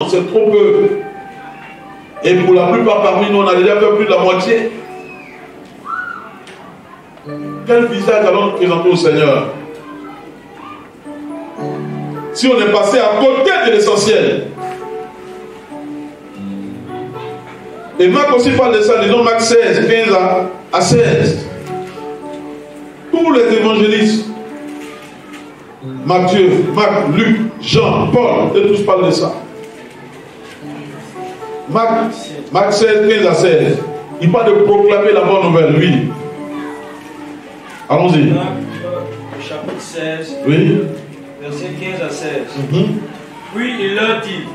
c'est trop peu. Et pour la plupart parmi nous, on a déjà fait plus de la moitié. Quel visage allons-nous présenter au Seigneur? Si on est passé à côté de l'essentiel. Et Marc aussi parle de ça, disons Marc 16, 15 à 16. Tous les évangélistes, Matthieu, Marc, Luc, Jean, Paul, et tous parlent de ça. Marc 16, 15 à 16. Il parle de proclamer la bonne nouvelle, lui. Allons-y. Marc, chapitre 16, oui. Verset 15 à 16. Puis il leur dit,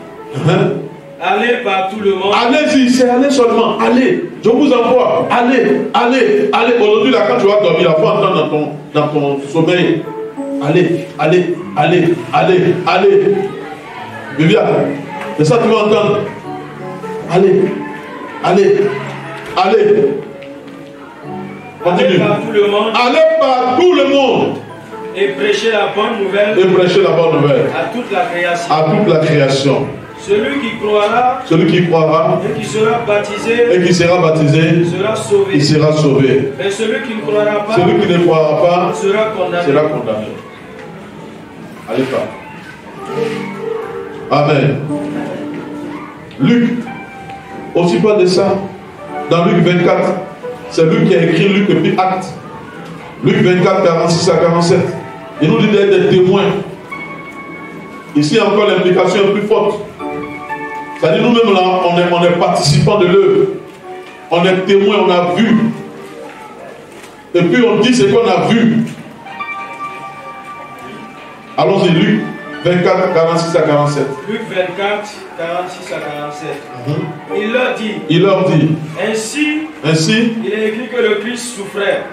allez par tout le monde. Allez-y, c'est aller seulement. Allez. Je vous envoie. Allez, allez, allez. Aujourd'hui, là, quand tu vas dormir, la foi entendre dans ton sommeil. Allez, allez, allez, allez, allez. Viviane, c'est ça que tu vas entendre. Allez, allez, allez. Continue. Allez par tout le monde. Allez par tout le monde. Et prêchez la bonne nouvelle. Et prêchez la bonne nouvelle. À toute la création. À toute la création. Celui qui croira. Celui qui croira. Et qui sera baptisé. Et qui sera baptisé. Sera sauvé. Il sera sauvé. Mais celui qui ne croira pas. Celui qui ne croira pas. Sera condamné. Sera condamné. Allez pas. Amen. Luc aussi parle de ça. Dans Luc 24, c'est Luc qui a écrit Luc et puis Actes. Luc 24, 46 à 47. Il nous dit d'être des témoins. Ici encore l'implication est plus forte. C'est-à-dire nous-mêmes là, on est participants de l'œuvre. On est témoins, on a vu. Et puis on dit ce qu'on a vu. Allons-y, Luc 24, 46 à 47. Luc 24, 46 à 47. Il leur dit. Ainsi, il est écrit que le Christ souffrait.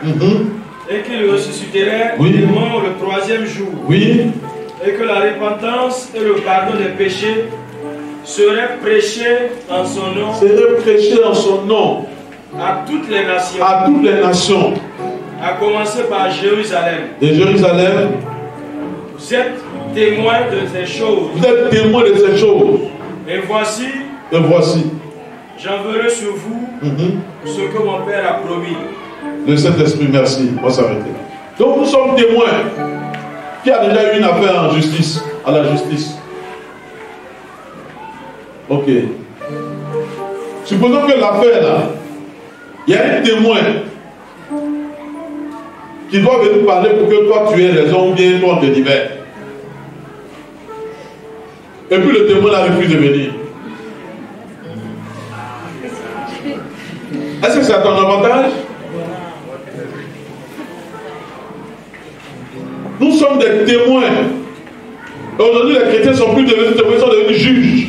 Et qu'il ressusciterait des morts le troisième jour. Oui. Et que la repentance et le pardon des péchés seraient prêchés en son nom. Seraient prêchés en son nom. À toutes les nations. À toutes les nations. À commencer par Jérusalem. De Jérusalem. Vous êtes témoins de ces choses. Vous êtes témoins de ces choses. Et voici. J'enverrai sur vous ce que mon Père a promis. Le Saint-Esprit, merci. On va s'arrêter là. Donc nous sommes témoins. Qui a déjà eu une affaire en justice, à la justice? Ok. Supposons que l'affaire là, il y a un témoin qui doit venir parler pour que toi tu aies raison ou bien toi on te libère. Et puis le témoin là refuse de venir. Est-ce que c'est à ton avantage? Nous sommes des témoins. Aujourd'hui, les chrétiens sont plus devenus témoins, ils sont devenus juges.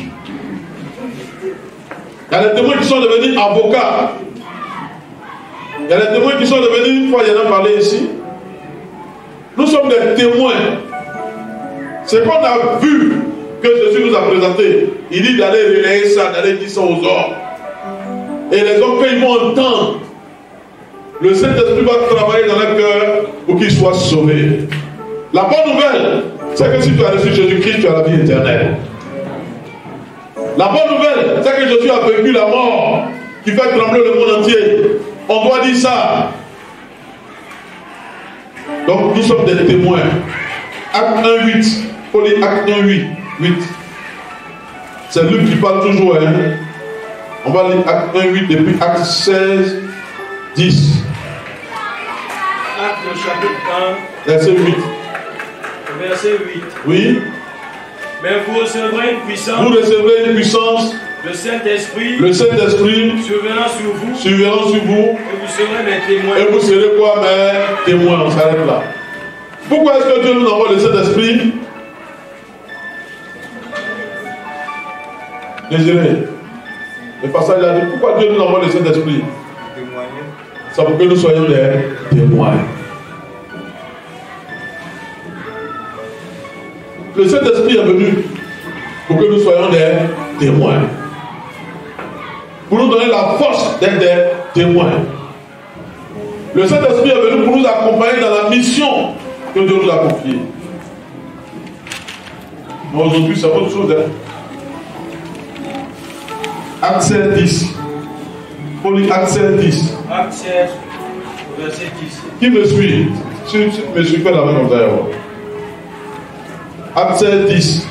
Il y a des témoins qui sont devenus avocats. Il y a des témoins qui sont devenus, une fois il y en a parlé ici. Nous sommes des témoins. Ce qu'on a vu que Jésus nous a présenté, il dit d'aller relayer ça, d'aller dire ça aux hommes. Et les hommes, quand ils vont entendre, le Saint-Esprit va travailler dans leur cœur pour qu'ils soient sauvés. La bonne nouvelle, c'est que si tu as reçu Jésus-Christ, tu as la vie éternelle. La bonne nouvelle, c'est que Jésus a vaincu la mort qui fait trembler le monde entier. On doit dire ça. Donc nous sommes des témoins. Acte 1, 8. Il faut lire Acte 1, 8. C'est Luc qui parle toujours. Hein? On va lire Acte 1, 8 et puis Acte 16, 10. Acte chapitre 1. Verset 8. Verset 8. Oui. Mais vous recevrez une puissance. Vous recevrez une puissance. Le Saint-Esprit. Le Saint-Esprit. Survenant sur vous. Survenant sur vous. Et vous serez mes témoins. Et vous serez quoi, mes témoins? On s'arrête là. Pourquoi est-ce que Dieu nous envoie le Saint-Esprit? Désiré. Le passage a dit, pourquoi Dieu nous envoie le Saint-Esprit? C'est pour que nous soyons des témoins. Le Saint-Esprit est venu pour que nous soyons des témoins. Pour nous donner la force d'être des témoins. Le Saint-Esprit est venu pour nous accompagner dans la mission que Dieu nous a confiée. Mais aujourd'hui, c'est autre chose. Hein? Acte 16, 10. Pour lire Acte 16, 10. Acte 16, verset 10. Qui me suit? Si tu me suis, fais la main comme ça. Acte 16, 10.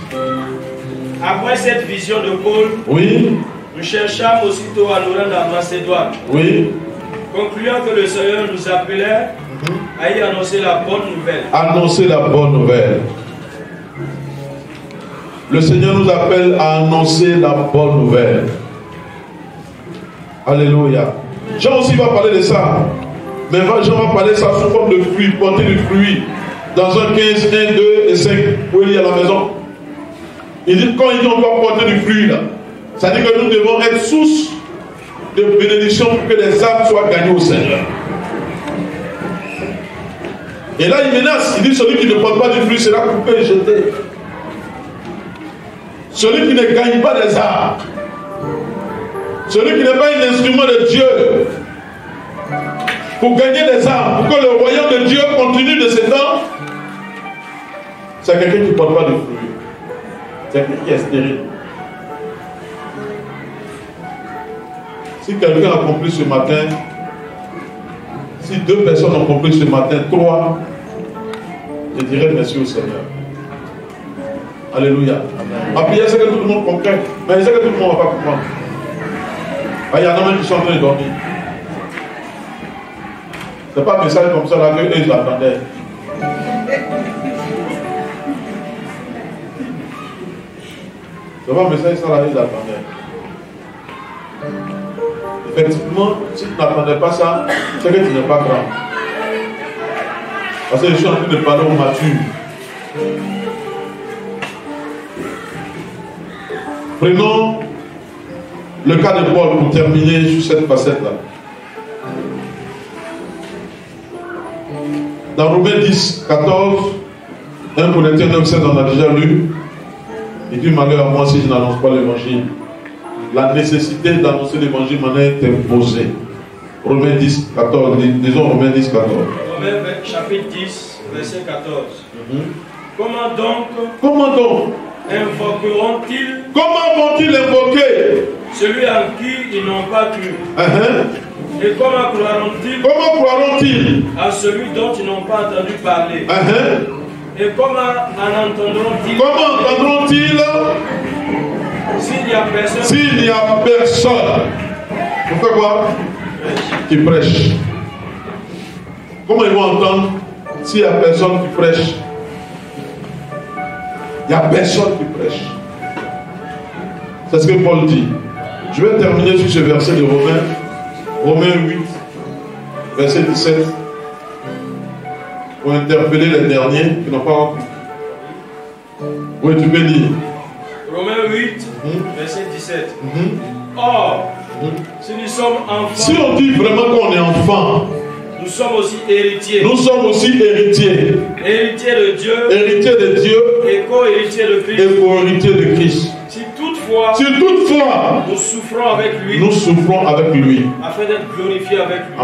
Après cette vision de Paul, oui, nous cherchâmes aussitôt à nous rendre en Macédoine. Oui. Concluant que le Seigneur nous appelait à y annoncer la bonne nouvelle. Annoncer la bonne nouvelle. Le Seigneur nous appelle à annoncer la bonne nouvelle. Alléluia. Jean aussi va parler de ça. Mais Jean va parler de ça sous forme de fruit, porter du fruit. Dans un 15, 1, 2 et 5. Vous pouvez lire à la maison. Il dit quand il dit on doit porter du fruit là, ça dit que nous devons être source de bénédiction pour que les âmes soient gagnées au Seigneur. Et là il menace, il dit celui qui ne porte pas du fruit sera coupé et jeté. Celui qui ne gagne pas des âmes, celui qui n'est pas un instrument de Dieu pour gagner des âmes, pour que le royaume de Dieu continue de s'étendre, c'est quelqu'un qui ne porte pas de fruit. C'est quelqu'un qui est stérile. Si quelqu'un a compris ce matin, si 2 personnes ont compris ce matin, 3, je dirais merci au Seigneur. Alléluia. Ma prière, c'est que tout le monde comprenne, mais c'est que tout le monde ne va pas comprendre. Il y en a même qui sont en train de dormir. Ce n'est pas un message comme ça là que eux ils attendaient. Ce n'est pas un message ça là ils attendaient. Effectivement, si tu n'attendais pas ça, c'est que tu n'es pas grand. Parce que je suis en train de parler aux matures. Prenons le cas de Paul pour terminer sur cette facette-là. Dans Romains 10, 14, 1 Corinthiens 9, 16, on a déjà lu. Il dit malheur à moi si je n'annonce pas l'évangile. La nécessité d'annoncer l'évangile m'en est imposée. Romains 10, 14, disons Romains 10, 14. Romains chapitre 10, verset 14. Comment donc invoqueront-ils? Comment vont-ils invoquer celui en qui ils n'ont pas cru? Et comment croiront-ils à celui dont ils n'ont pas entendu parler? Et comment en entendront-ils? S'il n'y a personne, on fait quoi? Qui prêche. Comment ils vont entendre s'il n'y a personne qui prêche? Il n'y a personne qui prêche. C'est ce que Paul dit. Je vais terminer sur ce verset de Romains 8, verset 17, pour interpeller les derniers qui n'ont pas compris. Oui, tu peux lire. Romains 8, verset 17. Or, si nous sommes enfants, si on dit vraiment qu'on est enfant, nous sommes aussi héritiers. Héritiers de Dieu. Et co-héritiers de Christ. Si toutefois, nous souffrons avec lui. Afin d'être glorifiés avec lui.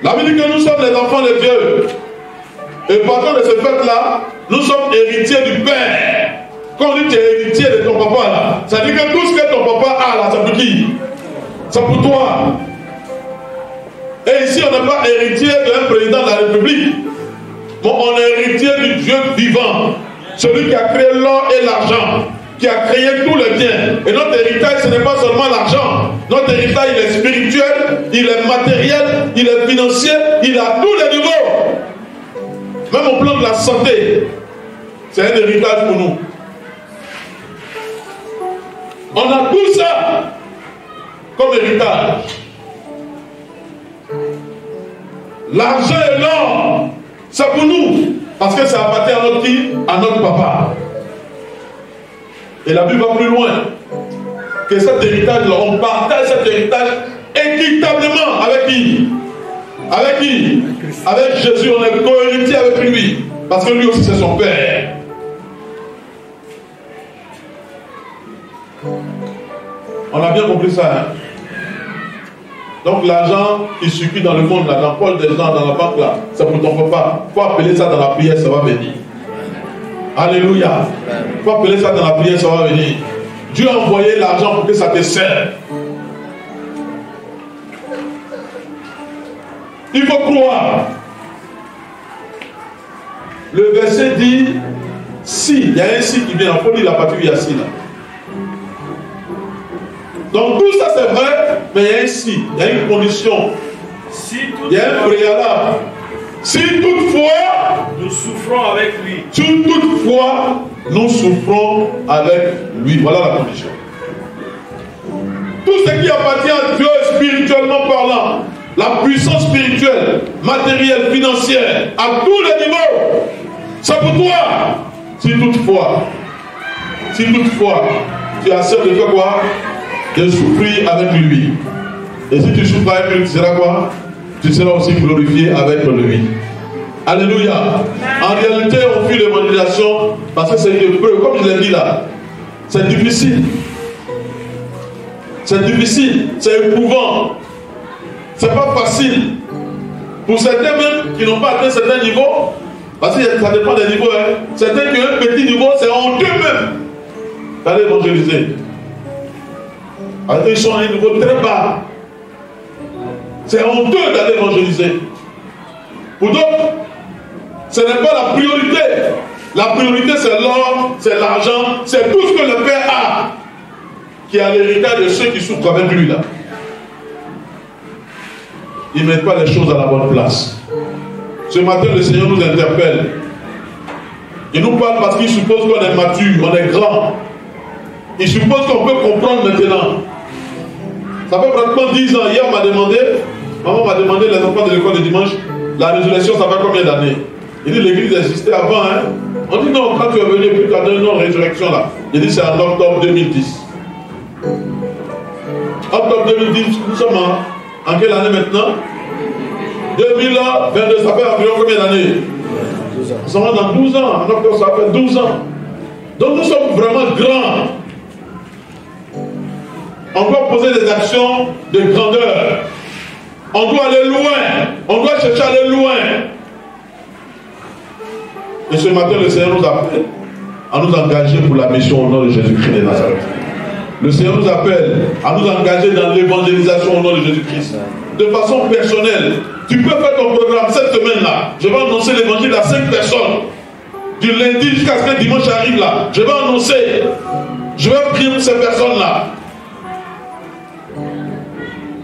La Bible dit que nous sommes les enfants de Dieu. Et partant de ce fait-là, nous sommes héritiers du Père. Quand on dit que tu es héritier de ton papa là, ça dit que tout ce que ton papa a là, c'est pour qui? C'est pour toi. Et ici, on n'est pas héritier d'un président de la République. Bon, on est héritier du Dieu vivant. Celui qui a créé l'or et l'argent. Qui a créé tout le bien. Et notre héritage, ce n'est pas seulement l'argent. Notre héritage, il est spirituel, il est matériel, il est financier, il a tous les niveaux. Même au plan de la santé, c'est un héritage pour nous. On a tout ça comme héritage. L'argent et l'or, c'est pour nous. Parce que ça appartient à notre qui? À notre papa. Et la Bible va plus loin. Que cet héritage-là, on partage cet héritage équitablement avec qui? Avec Jésus, on est co-héritier avec lui. Parce que lui aussi, c'est son Père. On a bien compris ça, hein? Donc l'argent qui circule dans le monde, là, dans Paul des gens, dans la banque, là, c'est pour ton papa. Il faut appeler ça dans la prière, ça va venir. Alléluia. Il faut appeler ça dans la prière, ça va venir. Dieu a envoyé l'argent pour que ça te serve. Il faut croire. Le verset dit, si, il y a un si qui vient, il faut lire la partie où il y a si là. Donc tout ça c'est vrai, mais il y a un si, il y a une condition. Il y a un préalable. Si toutefois, nous souffrons avec lui. Si toutefois, nous souffrons avec lui. Voilà la condition. Tout ce qui appartient à Dieu spirituellement parlant, la puissance spirituelle, matérielle, financière, à tous les niveaux, c'est pour toi. Si toutefois, tu acceptes de faire quoi? De souffrir avec lui. Et si tu souffres avec lui, tu seras quoi? Tu seras aussi glorifié avec lui. Alléluia. En réalité, on fait l'évangélisation parce que c'est une épreuve, comme je l'ai dit là. C'est difficile. C'est difficile, c'est éprouvant. C'est pas facile. Pour certains même qui n'ont pas atteint certains niveaux, parce que ça dépend des niveaux, hein. Certains qui ont un petit niveau, c'est honteux même d'aller évangéliser. Alors, ils sont à un niveau très bas. C'est honteux d'aller évangéliser. Pour d'autres, ce n'est pas la priorité. La priorité, c'est l'or, c'est l'argent, c'est tout ce que le Père a, qui a l'héritage de ceux qui souffrent avec lui là. Ils ne mettent pas les choses à la bonne place. Ce matin, le Seigneur nous interpelle. Il nous parle parce qu'il suppose qu'on est mature, on est grand. Il suppose qu'on peut comprendre maintenant. Ça fait pratiquement 10 ans. Hier, maman m'a demandé, les enfants de l'école de dimanche, la résurrection, ça fait combien d'années? Il dit l'église existait avant. Hein? On dit non, quand tu es venu, puis tu as donné une résurrection là. Il dit c'est en octobre 2010. Octobre 2010, nous sommes en quelle année maintenant? 2022, ça fait environ combien d'années? 12 ans. Nous sommes dans 12 ans. En octobre, ça fait 12 ans. Donc nous sommes vraiment grands. On doit poser des actions de grandeur. On doit aller loin. On doit chercher à aller loin. Et ce matin, le Seigneur nous appelle à nous engager pour la mission au nom de Jésus-Christ de Nazareth. Le Seigneur nous appelle à nous engager dans l'évangélisation au nom de Jésus-Christ. De façon personnelle. Tu peux faire ton programme cette semaine-là. Je vais annoncer l'évangile à 5 personnes. Du lundi jusqu'à ce que dimanche arrive là. Je vais annoncer. Je vais prier pour ces personnes-là.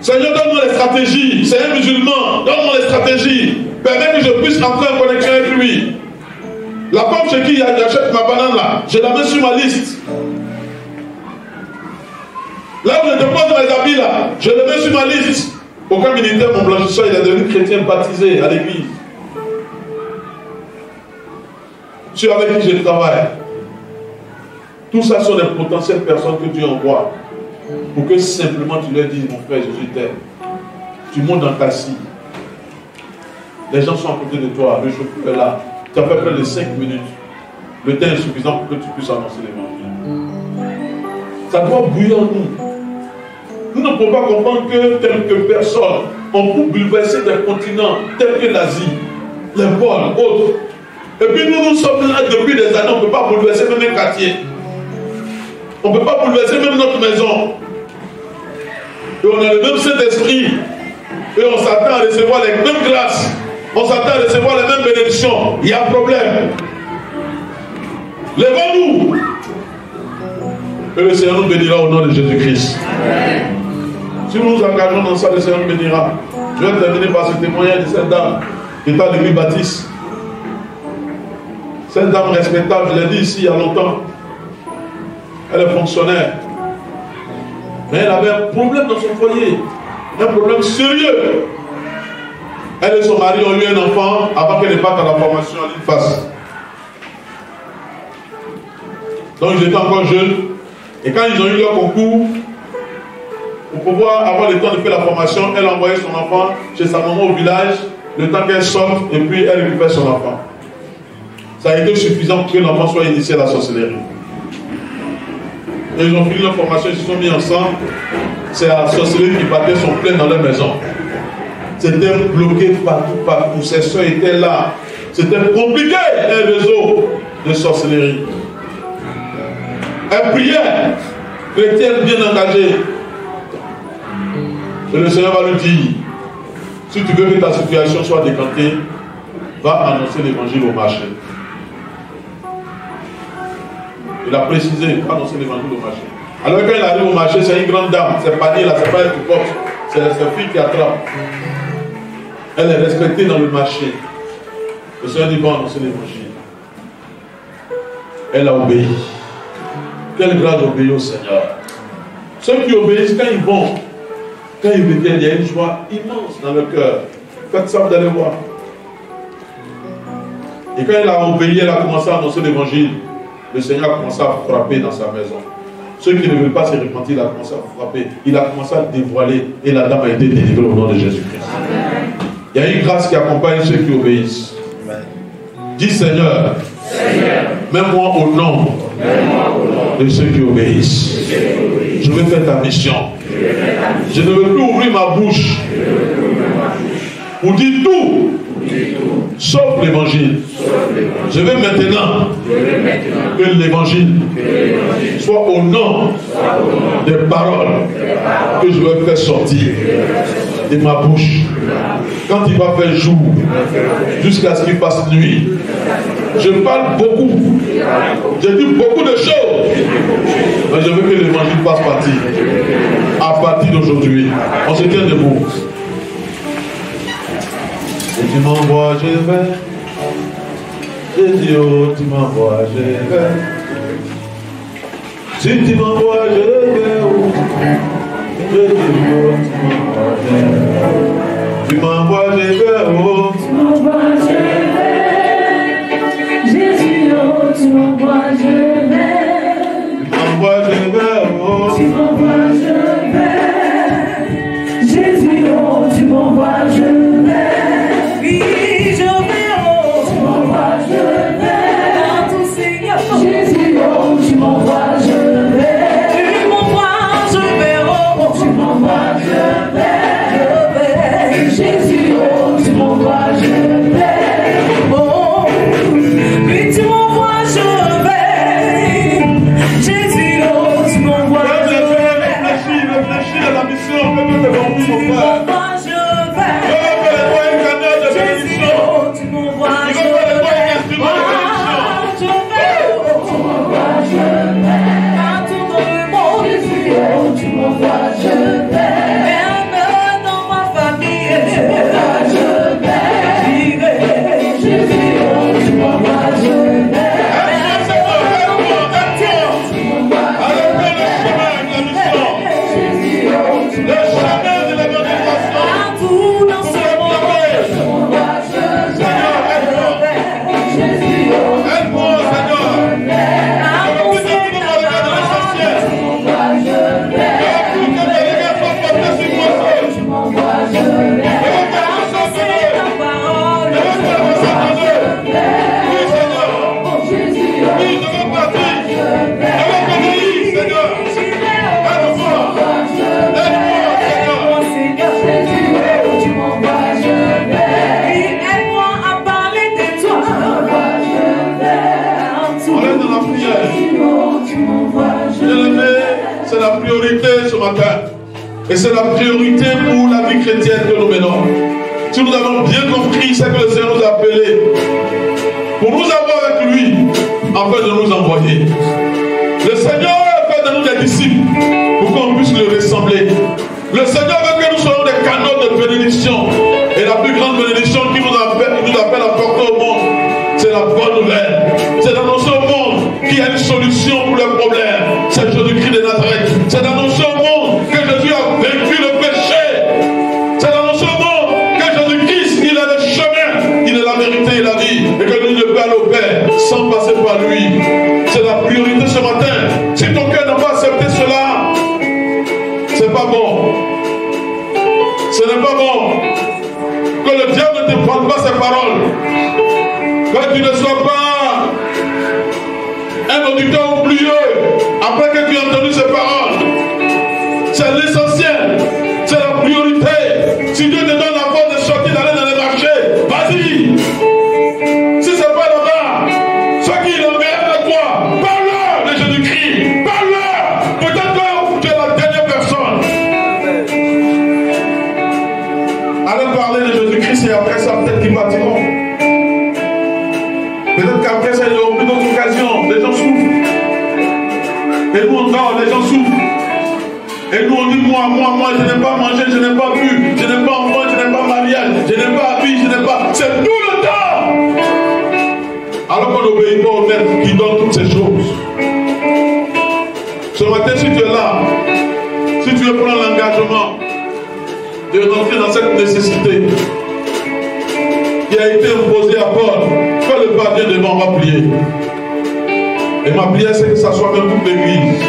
Seigneur, donne-moi les stratégies. C'est un musulman. Donne-moi les stratégies. Permets que je puisse entrer en connexion avec lui. La femme chez qui j'achète ma banane là, je la mets sur ma liste. Là où je dépose mes habits là, je le mets sur ma liste. Aucun militaire, mon blanchisseur, il est devenu chrétien baptisé à l'église. Ceux avec qui je travaille. Tout ça sont des potentielles personnes que Dieu envoie. Pour que simplement tu leur dises, mon frère, Jésus t'aime. Tu montes dans ta scie. Les gens sont à côté de toi, le chauffeur est là. Tu as fait près de 5 minutes. Le temps est suffisant pour que tu puisses annoncer l'évangile. Ça doit bouillir en nous. Nous ne pouvons pas comprendre que quelques personnes ont pu bouleverser des continents tels que l'Asie, les pôles, autres. Et puis nous sommes là depuis des années, on ne peut pas bouleverser même un quartier. On ne peut pas bouleverser même notre maison. Et on a le même Saint-Esprit. Et on s'attend à recevoir les mêmes grâces. On s'attend à recevoir les mêmes bénédictions. Il y a un problème. Lèvons-nous. Et le Seigneur nous bénira au nom de Jésus-Christ. Si nous nous engageons dans ça, le Seigneur nous bénira. Je vais terminer par ce témoignage de cette dame qui est à l'église baptiste. Cette dame respectable, je l'ai dit ici il y a longtemps. Elle est fonctionnaire. Mais elle avait un problème dans son foyer. Un problème sérieux. Elle et son mari ont eu un enfant avant qu'elle ne parte à la formation à l'INFAS. Donc ils étaient encore jeunes. Et quand ils ont eu leur concours, pour pouvoir avoir le temps de faire la formation, elle a envoyé son enfant chez sa maman au village, le temps qu'elle sorte, et puis elle récupère son enfant. Ça a été suffisant pour que l'enfant soit initié à la sorcellerie. Et ils ont fini leur formation, ils se sont mis ensemble. C'est la sorcellerie qui battait son plein dans leur maison. C'était bloqué partout. Ses soeurs étaient là. C'était compliqué, un réseau. de sorcellerie. Une prière chrétienne bien engagée. Et le Seigneur va lui dire, si tu veux que ta situation soit décantée, va annoncer l'évangile au marché. Il a précisé, va annoncer l'évangile au marché. Alors quand il arrive au marché, c'est une grande dame, c'est panier là, c'est pas elle qui porte, c'est sa fille qui attrape. Elle est respectée dans le marché. Le Seigneur dit, va annoncer l'évangile. Elle a obéi. Quelle grâce d'obéir au Seigneur. Ceux qui obéissent, quand ils vont, quand ils reviennent, il y a une joie immense dans leur cœur. Faites ça, vous allez voir. Et quand elle a obéi, elle a commencé à annoncer l'évangile. Le Seigneur a commencé à frapper dans sa maison. Ceux qui ne veulent pas se repentir, il a commencé à frapper. Il a commencé à dévoiler. Et la dame a été délivrée au nom de Jésus-Christ. Il y a une grâce qui accompagne ceux qui obéissent. Dis Seigneur, mets-moi au nom de ceux qui obéissent. Je vais faire ta mission. Je ne veux plus ouvrir ma bouche pour dire tout, sauf l'évangile. Je veux maintenant que l'évangile soit au nom des paroles que je veux faire sortir de ma bouche. Quand il va faire jour, jusqu'à ce qu'il fasse nuit, je parle beaucoup. Je dis beaucoup de choses. Mais je veux que l'évangile fasse partie. À partir d'aujourd'hui, on se tient debout. Et tu m'envoies, je vais. Jésus, oh, tu m'envoies, je vais. Si tu m'envoies, je vais. Jésus, oh, tu m'envoies, je vais. Tu m'envoies, je vais. Oh. Tu m'envoies, je vais. Jésus, oh, tu m'envoies, je vais. Tu m'envoies, je vais. Oh. Tu m'envoies, je vais. Jésus, oh, tu m'envoies, je vais. Oui, je vais, oh, tu m'envoies, je vais. Dans ton Seigneur, Jésus, oh, tu m'envoies, je vais. Tu m'envoies, je vais, oh, tu m'envoies, je vais. Jésus, oh, tu m'envoies, je vais. Oh, oui, tu m'envoies, je vais. Jésus, oh, tu m'envoies, je vais. Réfléchis à la mission que nous devons vivre, mon frère. Et c'est la priorité pour la vie chrétienne que nous menons. Si nous avons bien compris ce que le Seigneur nous a appelé, pour nous avoir avec lui, afin de nous envoyer. Le Seigneur fait de nous des disciples pour qu'on puisse le ressembler. Le Seigneur veut que nous soyons des canaux de bénédiction. Et la plus grande bénédiction qu'il nous appelle à porter au monde, c'est la bonne nouvelle. C'est d'annoncer au monde qu'il y a une solution pour les problèmes. C'est Jésus-Christ de Nazareth. C'est d'annoncer au monde que Jésus a vaincu le péché. C'est d'annoncer au monde que Jésus-Christ, il est le chemin, il est la vérité et la vie. Et que nous ne pouvons aller au Père sans passer par lui. C'est la priorité ce matin. Si ton cœur n'a pas accepté cela, c'est pas bon. Ce n'est pas bon. Que le diable ne te prenne pas ses paroles. Que tu ne sois pas un auditeur oublieux après que tu aies entendu ces paroles. C'est l'essentiel, c'est la priorité. Si Dieu te donne la force de sortir, d'aller dans les marchés, vas-y. Si ce n'est pas là-bas, sois qui là-bas. nous on dort, les gens souffrent. Et nous on dit moi, je n'ai pas mangé, je n'ai pas bu, je n'ai pas enfant, je n'ai pas mariage, je n'ai pas habillé, je n'ai pas. C'est tout le temps. Alors qu'on n'obéit pas au Maître qui donne toutes ces choses. Ce matin, si tu es là, si tu veux prendre l'engagement de rentrer dans cette nécessité qui a été imposée à Paul, fais le pas Dieu devant, on va prier. Et ma prière, c'est que ça soit même toute l'église.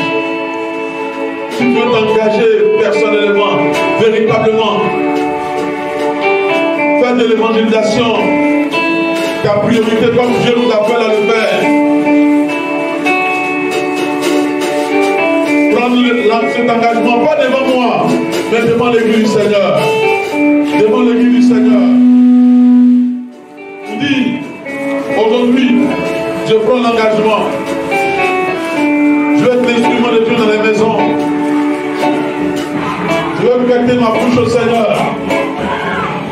Si tu veux t'engager personnellement, véritablement, faire de l'évangélisation ta priorité comme Dieu nous appelle à le faire. Prendre cet engagement, pas devant moi, mais devant l'église du Seigneur. Devant l'église du Seigneur. Je dis, aujourd'hui, je prends l'engagement. Je vais être l'instrument de Dieu dans les maisons. Je vais prêter ma bouche au Seigneur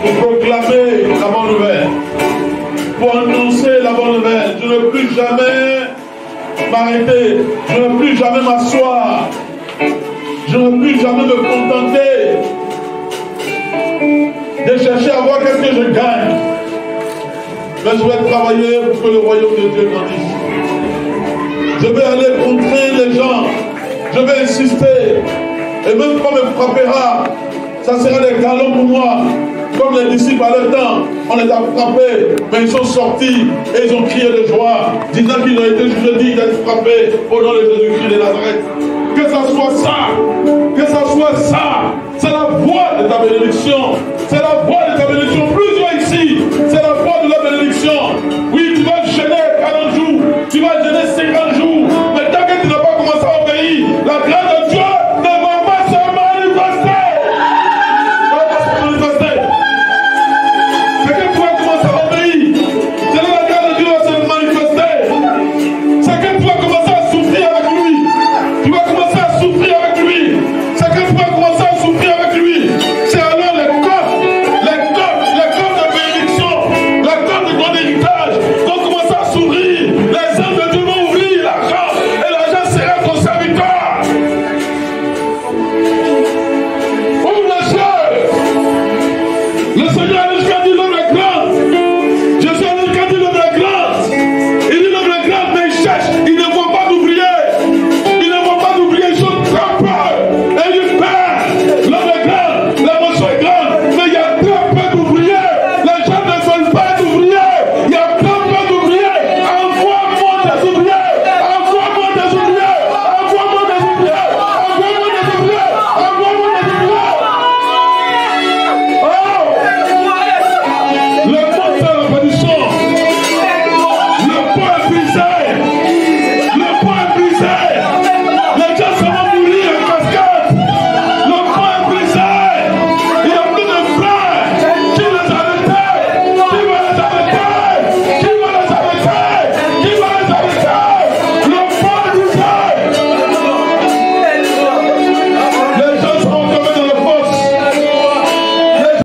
pour proclamer la bonne nouvelle, pour annoncer la bonne nouvelle. Je ne veux plus jamais m'arrêter, je ne veux plus jamais m'asseoir, je ne veux plus jamais me contenter de chercher à voir qu'est-ce que je gagne. Mais je vais travailler pour que le royaume de Dieu grandisse. Je vais aller contraindre les gens, je vais insister. Et même quand on me frappera, ça sera des galons pour moi. Comme les disciples à leur temps, on les a frappés, mais ils sont sortis et ils ont crié de joie, disant qu'ils ont été jugés d'être frappés au nom de Jésus-Christ de Nazareth. Que ça soit ça, que ça soit ça. C'est la voie de ta bénédiction. C'est la voie de ta bénédiction. Plusieurs ici, c'est la voie de la bénédiction. Oui, tu vas gêner 40 jours, tu vas